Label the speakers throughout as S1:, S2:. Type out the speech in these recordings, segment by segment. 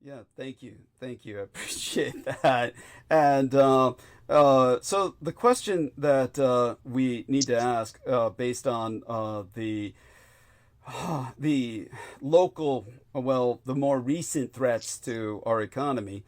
S1: Yeah, thank you. I appreciate that. And so the question that we need to ask, based on the local, well, the more recent threats to our economy,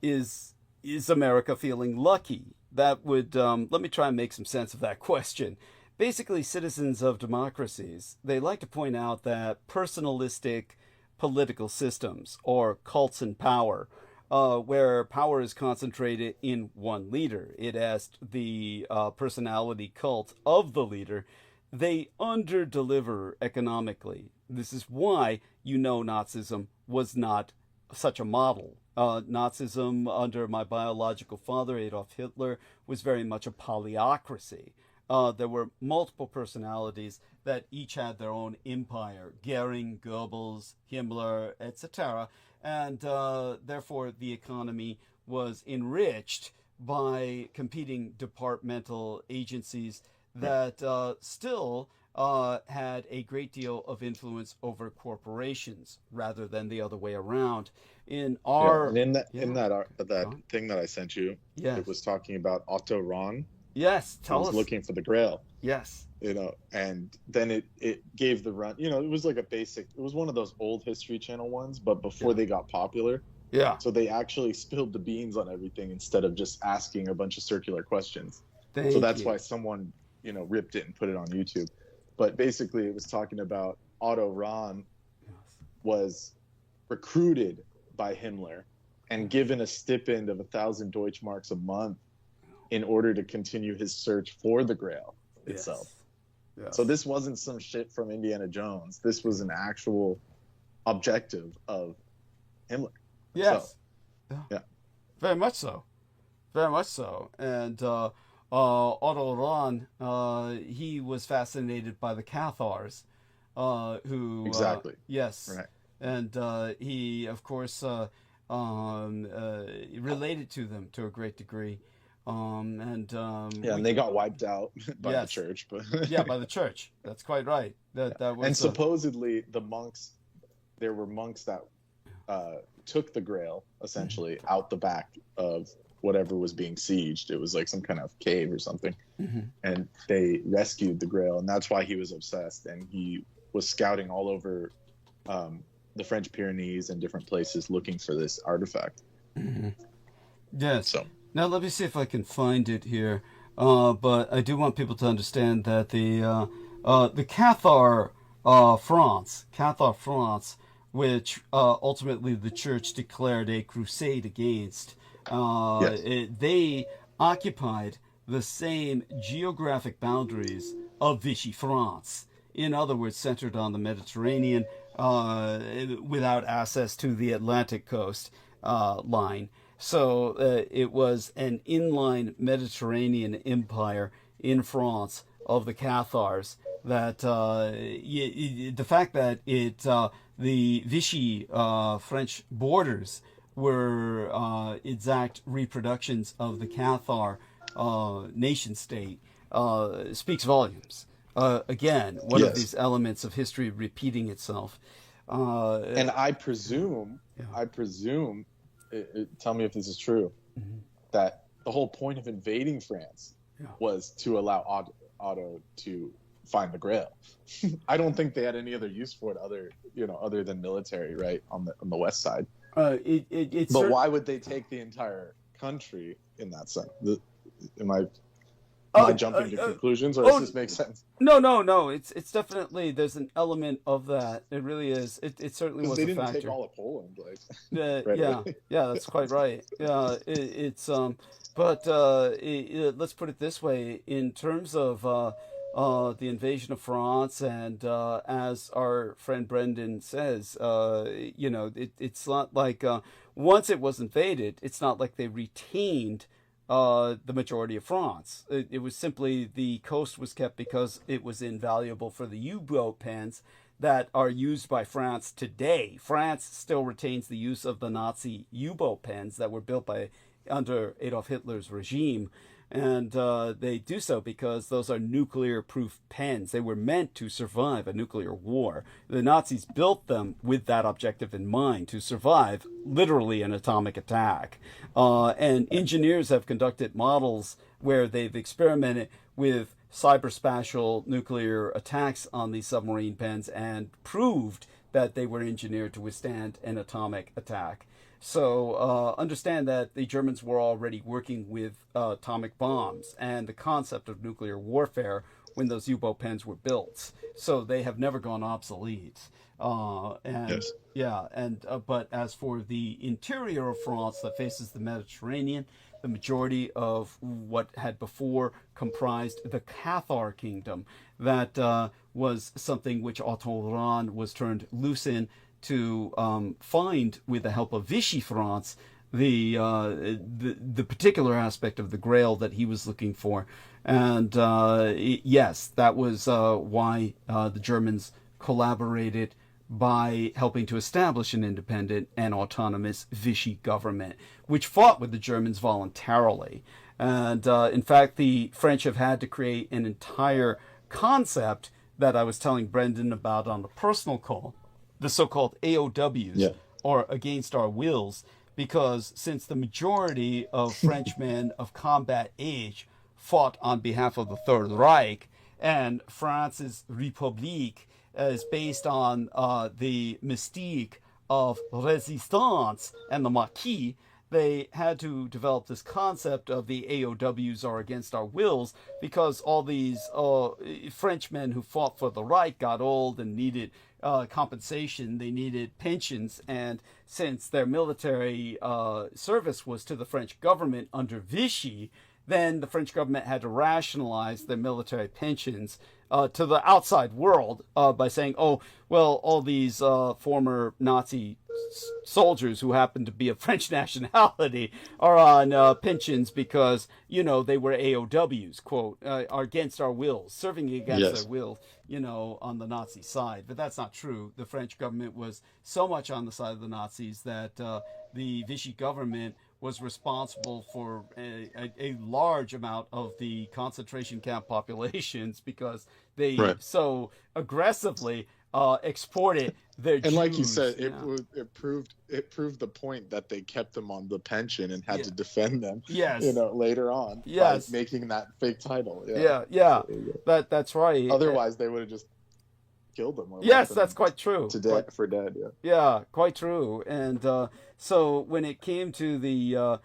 S1: is is America feeling lucky? That would let me try and make some sense of that question. Basically, citizens of democracies, they like to point out that personalistic political systems or cults in power, where power is concentrated in one leader. It asked the personality cult of the leader. They underdeliver economically. This is why Nazism was not such a model. Nazism, under my biological father, Adolf Hitler, was very much a polyocracy. There were multiple personalities that each had their own empire: Goering, Goebbels, Himmler, etc. And therefore, the economy was enriched by competing departmental agencies
S2: Right.
S1: that still had a great deal of influence over corporations rather than the other way around. In
S2: Yeah, and
S1: our,
S2: in that
S1: yeah, go
S2: that
S1: on.
S2: thing that I sent you, it
S1: Yes,
S2: was talking about Otto Rahn,
S1: yes,
S2: who
S1: tell
S2: was
S1: us.
S2: looking for the Grail,
S1: Yes,
S2: and then it gave the run. It was like a basic. It was one of those old History Channel ones, but before
S1: yeah,
S2: they got popular,
S1: yeah.
S2: so they actually spilled the beans on everything instead of just asking a bunch of circular questions. So
S1: Thank
S2: that's why
S1: you.
S2: someone ripped it and put it on YouTube. But basically, it was talking about Otto Rahn
S1: Yes.
S2: was recruited by Himmler and given a stipend of 1,000 Deutschmarks a month in order to continue his search for the Grail itself.
S1: Yes,
S2: So
S1: yes,
S2: this wasn't some shit from Indiana Jones. This was an actual objective of Himmler himself.
S1: yes. Yeah,
S2: Yeah,
S1: very much so. Very much so. And Otto Rahn, he was fascinated by the Cathars,
S2: exactly.
S1: yes,
S2: Right.
S1: and he, of course, related to them to a great degree. And
S2: Yeah,
S1: we
S2: and they
S1: could,
S2: got wiped out by the
S1: yes,
S2: church, but
S1: yeah, by the church. That's quite right.
S2: yeah.
S1: That
S2: And
S1: was
S2: supposedly the monks, there were monks that took the Grail
S1: mhm,
S2: essentially out the back of whatever was being sieged. It was like some kind of cave or something,
S1: mhm.
S2: and they rescued the Grail, and that's why he was obsessed. And he was scouting all over the French Pyrenees and different places looking for this artifact.
S1: Yes.
S2: So
S1: Now let me see if I can find it here. But I do want people to understand that the Cathar France, which ultimately the church declared a crusade against,
S2: yes,
S1: they occupied the same geographic boundaries of Vichy France. In other words, centered on the Mediterranean, without access to the Atlantic coast line. So it was an inline Mediterranean empire in France of the Cathars. That the fact that the Vichy French borders were exact reproductions of the Cathar nation state speaks volumes. Again, one of these
S2: yes.
S1: elements of history repeating itself.
S2: And
S1: Yeah, yeah,
S2: I presume, tell me if this is true, that the whole point of invading France
S1: yeah.
S2: was to allow Otto to find the Grail. I don't think they had any other use for it other than military, right, on the west side.
S1: It's
S2: But
S1: certain.
S2: why would they take the entire country in that sense? Am I am I
S1: Oh,
S2: jumping to conclusions, or does
S1: oh,
S2: this make sense?
S1: no, no, no. It's definitely there's an element of that. It really is. It certainly
S2: Because
S1: was
S2: they
S1: a
S2: didn't take
S1: factor.
S2: all of Poland like right away.
S1: Yeah, yeah, that's quite right. Yeah, it's but let's put it this way: in terms of the invasion of France, and as our friend Brendan says, it's not like once it was invaded, it's not like they retained the majority of France. It was simply the coast was kept because it was invaluable for the U-boat pens that are used by France today. France still retains the use of the Nazi U-boat pens that were built by under Adolf Hitler's regime, And they do so because those are nuclear-proof pens. They were meant to survive a nuclear war. The Nazis built them with that objective in mind, to survive literally an atomic attack. And engineers have conducted models where they've experimented with cyberspatial nuclear attacks on these submarine pens and proved that they were engineered to withstand an atomic attack. So understand that the Germans were already working with atomic bombs and the concept of nuclear warfare when those U-boat pens were built. So they have never gone obsolete. And
S2: Yes.
S1: yeah, and but as for the interior of France that faces the Mediterranean, the majority of what had before comprised the Cathar kingdom, that was something which Otto Rahn was turned loose in to find, with the help of Vichy France, the particular aspect of the Grail that he was looking for. And yes, that was why the Germans collaborated by helping to establish an independent and autonomous Vichy government, which fought with the Germans voluntarily. And in fact, the French have had to create an entire concept that I was telling Brendan about on the personal call, the so-called AOWs,
S2: Yeah.
S1: or against our wills, because since the majority of Frenchmen of combat age fought on behalf of the Third Reich, and France's République is based on the mystique of resistance and the Maquis, they had to develop this concept of the AOWs, are against our wills, because all these Frenchmen who fought for the Reich got old and needed compensation. They needed pensions, and since their military service was to the French government under Vichy, then the French government had to rationalize their military pensions to the outside world by saying, oh, well, all these former Nazi soldiers who happen to be of French nationality are on pensions because, you know, they were AOWs, quote, are against our wills, serving against
S2: Yes.
S1: their will, you know, on the Nazi side. But that's not true. The French government was so much on the side of the Nazis that the Vichy government was responsible for a large amount of the concentration camp populations because they
S2: Right.
S1: so aggressively exported their
S2: And like you
S1: Jews.
S2: said,
S1: Yeah.
S2: it proved the point that they kept them on the pension and had
S1: Yeah.
S2: to defend them.
S1: Yes.
S2: You know, later on,
S1: Yes.
S2: by making that fake title.
S1: Yeah. That's right.
S2: Otherwise, they would have just killed them. Or left
S1: Yes,
S2: them
S1: that's quite true.
S2: for dead. Yeah.
S1: Yeah, quite true. And so when it came to the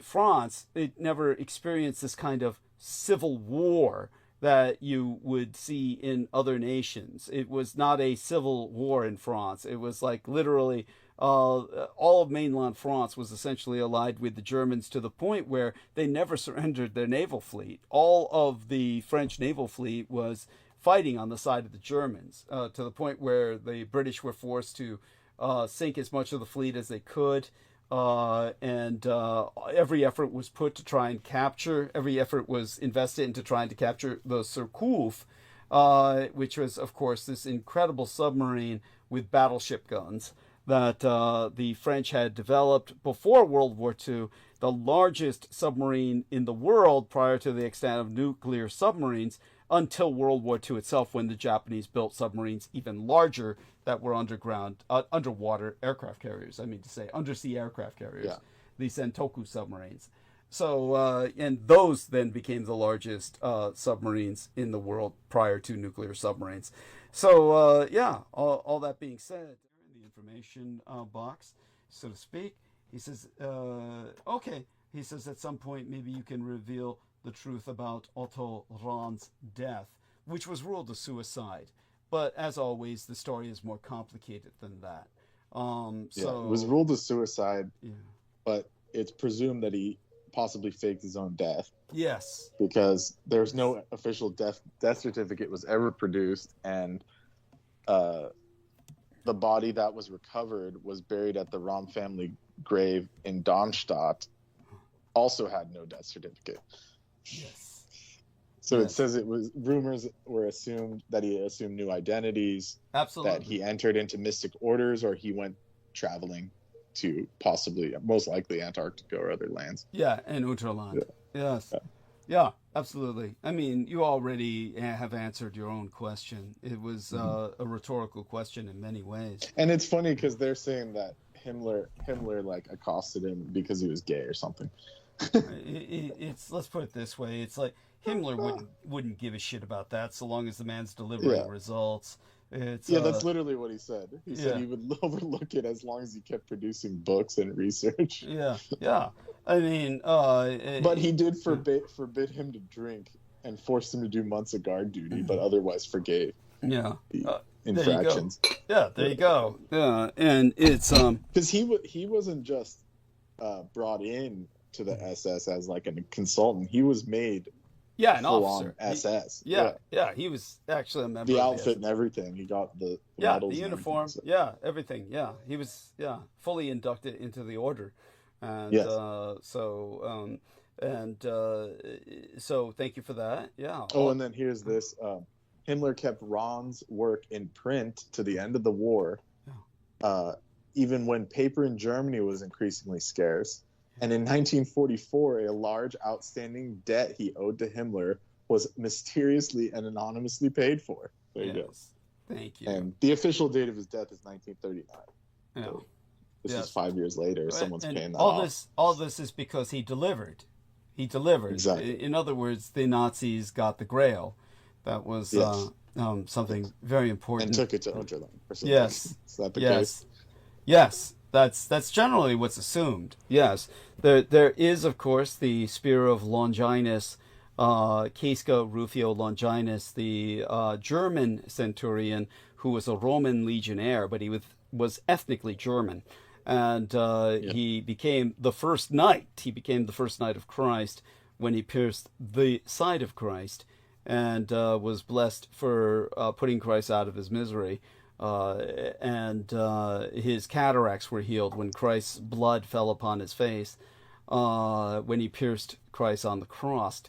S1: France, it never experienced this kind of civil war that you would see in other nations. It was not a civil war in France. It was like literally all of mainland France was essentially allied with the Germans to the point where they never surrendered their naval fleet. All of the French naval fleet was fighting on the side of the Germans to the point where the British were forced to sink as much of the fleet as they could. And every effort was put to try and capture, every effort was invested into trying to capture the Surcouf, which was, of course, this incredible submarine with battleship guns that the French had developed before World War II, the largest submarine in the world prior to the extent of nuclear submarines, until World War II itself, when the Japanese built submarines even larger that were underwater aircraft carriers. I mean to say, undersea aircraft carriers,
S2: Yeah.
S1: the Sentoku submarines. So, and those then became the largest submarines in the world prior to nuclear submarines. So, yeah, all that being said, in the information box, so to speak, he says, okay, he says at some point maybe you can reveal the truth about Otto Rahn's death, which was ruled a suicide. But as always, the story is more complicated than that.
S2: It was ruled a suicide,
S1: yeah.
S2: but it's presumed that he possibly faked his own death
S1: Yes.
S2: because there's no official death certificate was ever produced, and the body that was recovered was buried at the Rahm family grave in Darmstadt. Also had no death certificate.
S1: Yes.
S2: So
S1: Yes.
S2: it says rumors were assumed that he assumed new identities,
S1: Absolutely.
S2: that he entered into mystic orders, or he went traveling to possibly, most likely, Antarctica or other lands.
S1: Yeah, and Unterland.
S2: Yeah.
S1: Yes. Yeah, absolutely. I mean, you already have answered your own question. It was
S2: Mhm.
S1: a rhetorical question in many ways.
S2: And it's funny because they're saying that Himmler like accosted him because he was gay or something.
S1: It's, let's put it this way: it's like Himmler wouldn't give a shit about that so long as the man's delivering
S2: Yeah.
S1: results. It's
S2: Yeah, that's literally what he said. He said
S1: yeah,
S2: he would overlook it as long as he kept producing books and research.
S1: yeah, yeah. I mean,
S2: But he did forbid him to drink and forced him to do months of guard duty, but otherwise forgave
S1: yeah.
S2: the
S1: There you go.
S2: infractions.
S1: Yeah, there you go. Yeah, and it's
S2: Because he wasn't just brought in to the SS as like a consultant. He was made
S1: yeah, an
S2: full on
S1: officer.
S2: SS.
S1: Yeah, yeah. He was actually a member
S2: The
S1: of the
S2: outfit
S1: SS.
S2: and everything. He got the
S1: Yeah,
S2: medals
S1: the
S2: and everything.
S1: uniform.
S2: So,
S1: Yeah, everything. Yeah, he was fully inducted into the order, and
S2: yes.
S1: so thank you for that. Yeah.
S2: Oh, and then here's this. Himmler kept Ron's work in print to the end of the war, even when paper in Germany was increasingly scarce. And in 1944, a large outstanding debt he owed to Himmler was mysteriously and anonymously paid for. There you go.
S1: Thank you.
S2: And the official date of his death is 1939.
S1: Yeah.
S2: So this
S1: Yes.
S2: is 5 years later. Someone's
S1: And
S2: paying that
S1: all
S2: off.
S1: all this is because he delivered. He delivered.
S2: Exactly.
S1: In other words, the Nazis got the Grail. That was
S2: Yes.
S1: something very important.
S2: And took it to Unterland or something.
S1: Yes.
S2: Is that the
S1: Yes.
S2: case?
S1: Yes. That's generally what's assumed. Yes. There is, of course, the spear of Longinus, Casca Rufio Longinus, the German centurion who was a Roman legionnaire, but he was ethnically German. And he became the first knight. He became the first knight of Christ when he pierced the side of Christ and was blessed for putting Christ out of his misery. And his cataracts were healed when Christ's blood fell upon his face when he pierced Christ on the cross.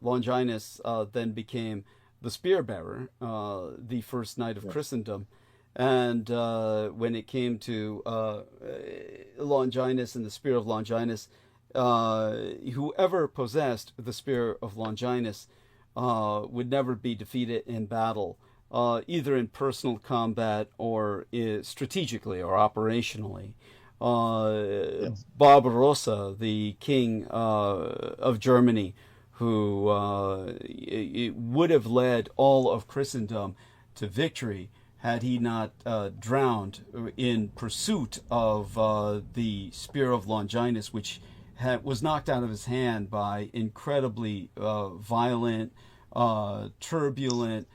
S1: Longinus then became the spear bearer, the first knight of Christendom. And when it came to Longinus and the spear of Longinus, whoever possessed the spear of Longinus would never be defeated in battle, either in personal combat or strategically or operationally. Barbarossa, the king of Germany, who would have led all of Christendom to victory had he not drowned in pursuit of the spear of Longinus, which was knocked out of his hand by incredibly violent, turbulent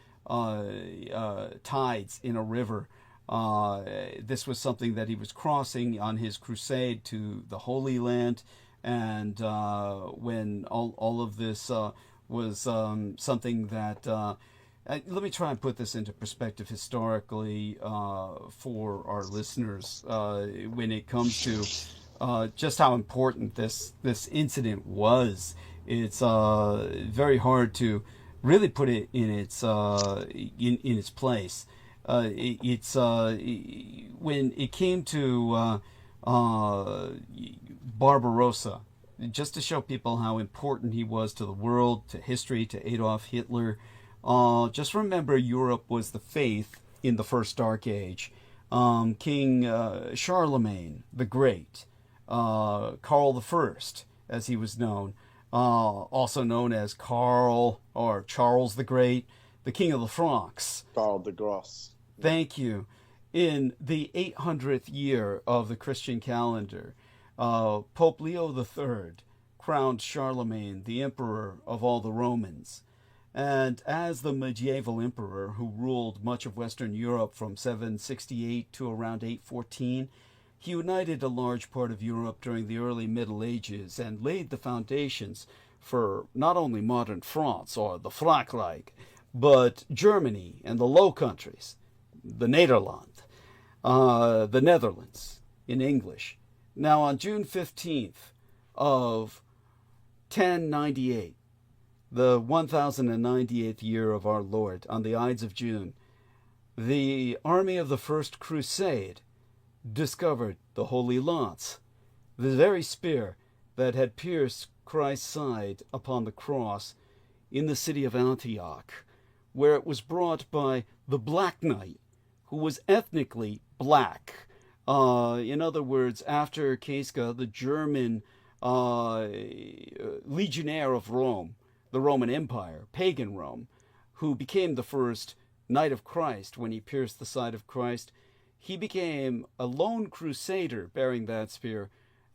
S1: tides in a river. This was something that he was crossing on his crusade to the Holy Land, and when all of this was something that let me try and put this into perspective historically for our listeners when it comes to just how important this incident was. It's very hard to really put it in its place. It's when it came to Barbarossa, just to show people how important he was to the world, to history, to Adolf Hitler. Just remember, Europe was the faith in the First Dark Age. King Charlemagne the Great, Karl I, as he was known, also known as Karl or Charles the Great, the King of the Franks.
S2: Karl the Gross.
S1: Thank you. In the 800th year of the Christian calendar, Pope Leo III crowned Charlemagne the emperor of all the Romans. And as the medieval emperor who ruled much of Western Europe from 768 to around 814, he united a large part of Europe during the early Middle Ages and laid the foundations for not only modern France or the Frankreich, but Germany and the Low Countries, the Nederland, the Netherlands in English. Now on June 15th of 1098, the 1098th year of our Lord, on the Ides of June, the army of the First Crusade discovered the Holy Lance, the very spear that had pierced Christ's side upon the cross in the city of Antioch, where it was brought by the Black Knight, who was ethnically black. In other words, after Casca, the German legionnaire of Rome, the Roman Empire, pagan Rome, who became the first Knight of Christ when he pierced the side of Christ, he became a lone crusader bearing that spear,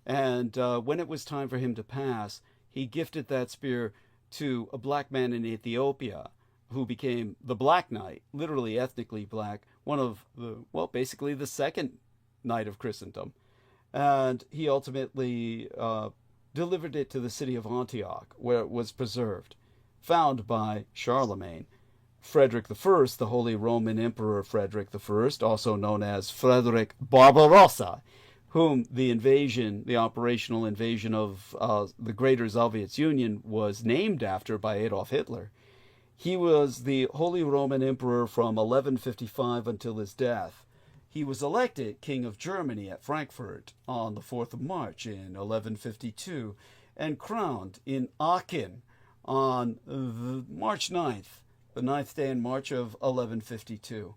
S1: and when it was time for him to pass, he gifted that spear to a black man in Ethiopia, who became the Black Knight, literally ethnically black, one of basically the second Knight of Christendom. And he ultimately delivered it to the city of Antioch, where it was preserved, found by Charlemagne. Frederick I, the Holy Roman Emperor Frederick I, also known as Frederick Barbarossa, whom the operational invasion of the Greater Soviet Union was named after by Adolf Hitler. He was the Holy Roman Emperor from 1155 until his death. He was elected King of Germany at Frankfurt on the 4th of March in 1152 and crowned in Aachen on March 9th, the 9th day in March of 1152.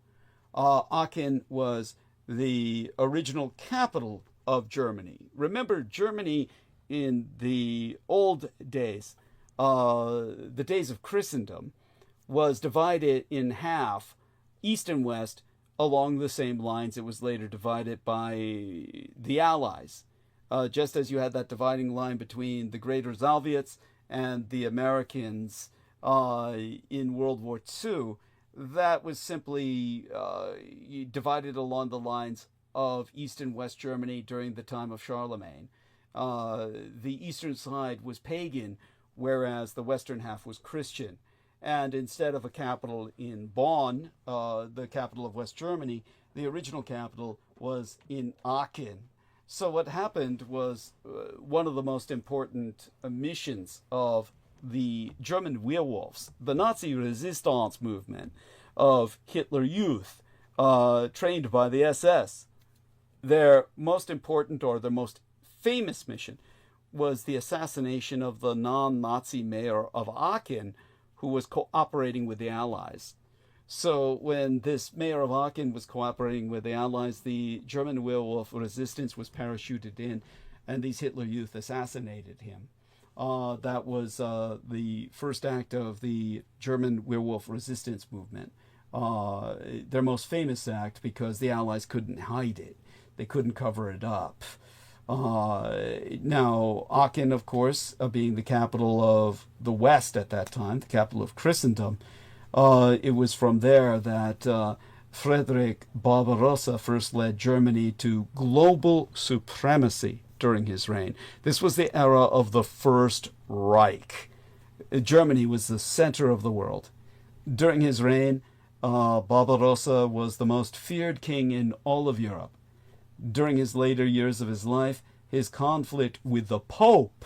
S1: Aachen was the original capital of Germany. Remember, Germany in the old days, the days of Christendom, was divided in half, east and west, along the same lines it was later divided by the Allies. Just as you had that dividing line between the Greater Soviets and the Americans in World War II, that was simply divided along the lines of East and West Germany during the time of Charlemagne. The eastern side was pagan, whereas the western half was Christian. And instead of a capital in Bonn, the capital of West Germany, the original capital was in Aachen. So what happened was one of the most important missions of the German werewolves, the Nazi resistance movement of Hitler Youth, trained by the SS. Their most important, or their most famous mission, was the assassination of the non-Nazi mayor of Aachen, who was cooperating with the Allies. So when this mayor of Aachen was cooperating with the Allies, the German werewolf resistance was parachuted in, and these Hitler Youth assassinated him. That was the first act of the German werewolf resistance movement. Their most famous act, because the Allies couldn't hide it. They couldn't cover it up. Now, Aachen, of course, being the capital of the West at that time, the capital of Christendom, it was from there that Frederick Barbarossa first led Germany to global supremacy during his reign. This was the era of the First Reich. Germany was the center of the world. During his reign, Barbarossa was the most feared king in all of Europe. During his later years of his life, his conflict with the Pope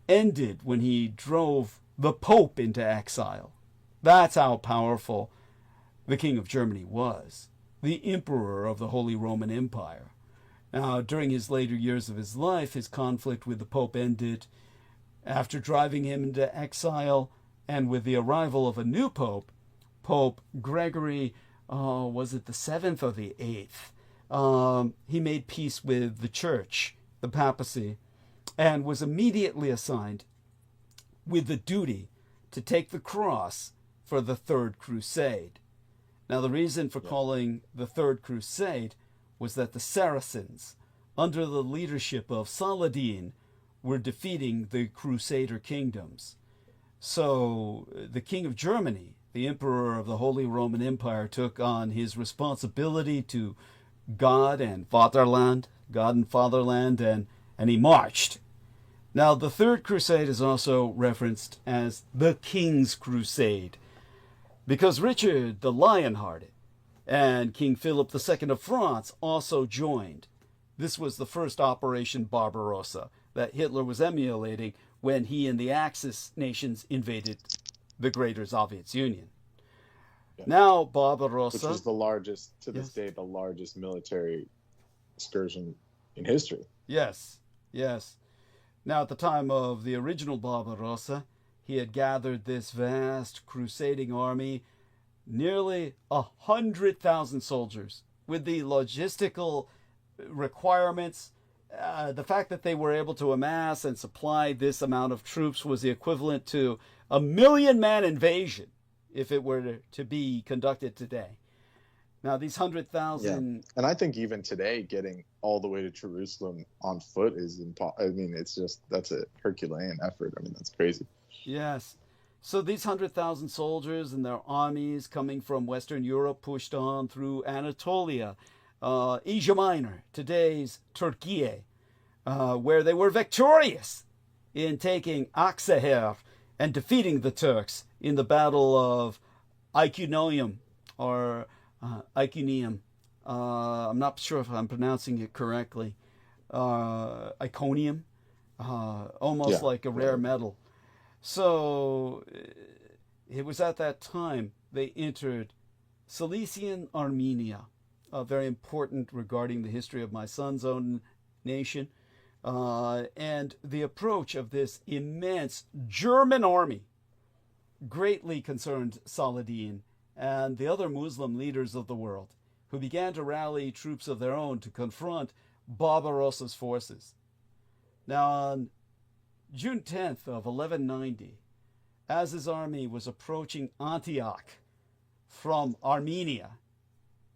S1: ended when he drove the Pope into exile. That's how powerful the King of Germany was, the Emperor of the Holy Roman Empire. Now, during his later years of his life, his conflict with the Pope ended after driving him into exile, and with the arrival of a new Pope, Pope Gregory, was it the 7th or the 8th? He made peace with the church, the papacy, and was immediately assigned with the duty to take the cross for the Third Crusade. Now, the reason for calling the Third Crusade was that the Saracens, under the leadership of Saladin, were defeating the Crusader kingdoms. So the King of Germany, the Emperor of the Holy Roman Empire, took on his responsibility to God and Fatherland, and he marched. Now, the Third Crusade is also referenced as the King's Crusade, because Richard the Lionhearted and King Philip II of France also joined. This was the first Operation Barbarossa that Hitler was emulating when he and the Axis nations invaded the Greater Soviet Union. Yeah. Now, Barbarossa,
S2: which is the largest, to this day, the largest military excursion in history.
S1: Yes, yes. Now, at the time of the original Barbarossa, he had gathered this vast crusading army, nearly 100,000 soldiers, with the logistical requirements. The fact that they were able to amass and supply this amount of troops was the equivalent to a 1,000,000-man invasion if it were to be conducted today. Now, these
S2: Yeah,
S1: 100,000.
S2: and I think even today, getting all the way to Jerusalem on foot is impossible. I mean, it's just that's a Herculean effort. I mean, that's crazy.
S1: Yes. So these 100,000 soldiers and their armies coming from Western Europe pushed on through Anatolia, Asia Minor, today's Turkey, where they were victorious in taking Aksaher and defeating the Turks in the Battle of Iconium, or Iconium. I'm not sure if I'm pronouncing it correctly. Iconium, almost
S2: Yeah,
S1: like a rare
S2: whatever.
S1: metal. So it was at that time they entered Cilician Armenia, very important regarding the history of my son's own nation, and the approach of this immense German army greatly concerned Saladin and the other Muslim leaders of the world, who began to rally troops of their own to confront Barbarossa's forces. Now, on June 10th of 1190, as his army was approaching Antioch from Armenia,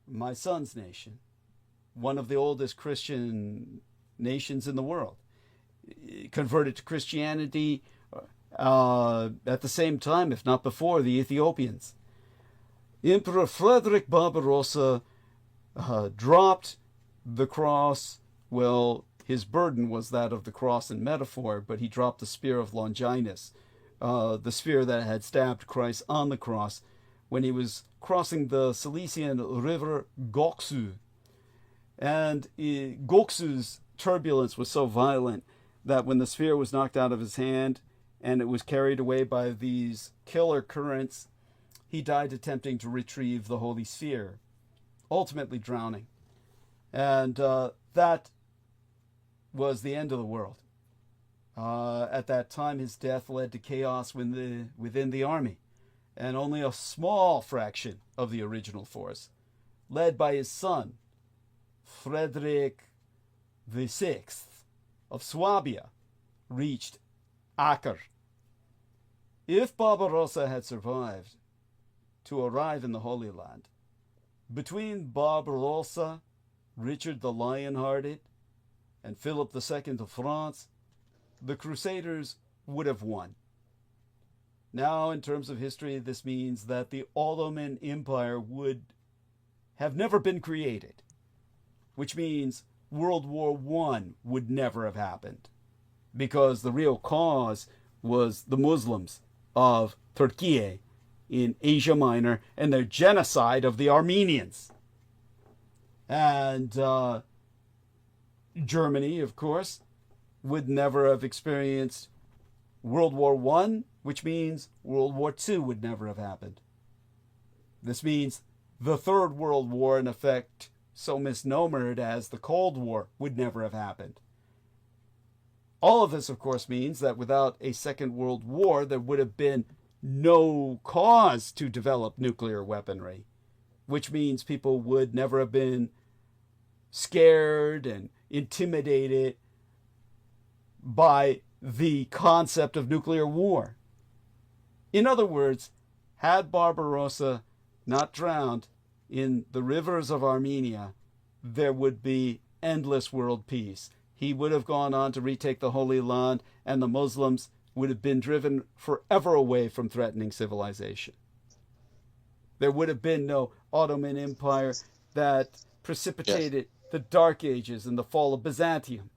S1: my son's nation, one of the oldest Christian nations in the world, converted to Christianity at the same time, if not before, the Ethiopians. Emperor Frederick Barbarossa dropped the cross. Well, his burden was that of the cross in metaphor, but he dropped the spear of Longinus, the spear that had stabbed Christ on the cross when he was crossing the Cilician river Goksu. And Goksu's turbulence was so violent that when the spear was knocked out of his hand and it was carried away by these killer currents, he died attempting to retrieve the holy sphere, ultimately drowning. And that was the end of the world. At that time, his death led to chaos within the army, and only a small fraction of the original force, led by his son, Frederick VI of Swabia, reached Acre. If Barbarossa had survived to arrive in the Holy Land, between Barbarossa, Richard the Lion-Hearted, and Philip II of France, the Crusaders would have won. Now, in terms of history, this means that the Ottoman Empire would have never been created, which means World War I would never have happened, because the real cause was the Muslims of Turkey in Asia Minor and their genocide of the Armenians. And Germany, of course, would never have experienced World War I, which means World War II would never have happened. This means the Third World War, in effect, so misnomered as the Cold War, would never have happened. All of this, of course, means that without a Second World War, there would have been no cause to develop nuclear weaponry, which means people would never have been scared and intimidated by the concept of nuclear war. In other words, had Barbarossa not drowned in the rivers of Armenia, there would be endless world peace. He would have gone on to retake the Holy Land, and the Muslims would have been driven forever away from threatening civilization. There would have been no Ottoman Empire that precipitated the Dark Ages and the fall of Byzantium.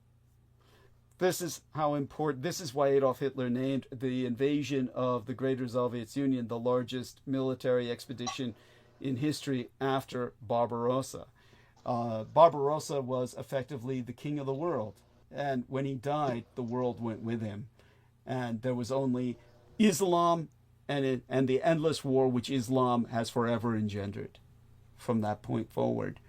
S1: This is how important, this is why Adolf Hitler named the invasion of the Greater Soviet Union the largest military expedition in history after Barbarossa. Barbarossa was effectively the king of the world, and when he died, the world went with him. And there was only Islam and the endless war which Islam has forever engendered from that point forward.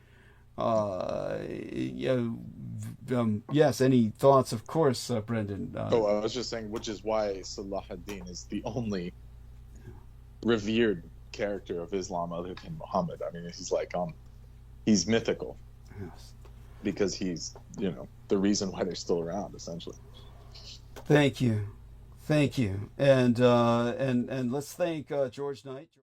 S1: yes, any thoughts, of course, Brendan?
S2: Oh, I was just saying, which is why Salah ad-Din is the only revered character of Islam other than Muhammad. I mean, he's like he's mythical
S1: Yes.
S2: because he's, the reason why they're still around, essentially.
S1: Thank you, and let's thank George Knight.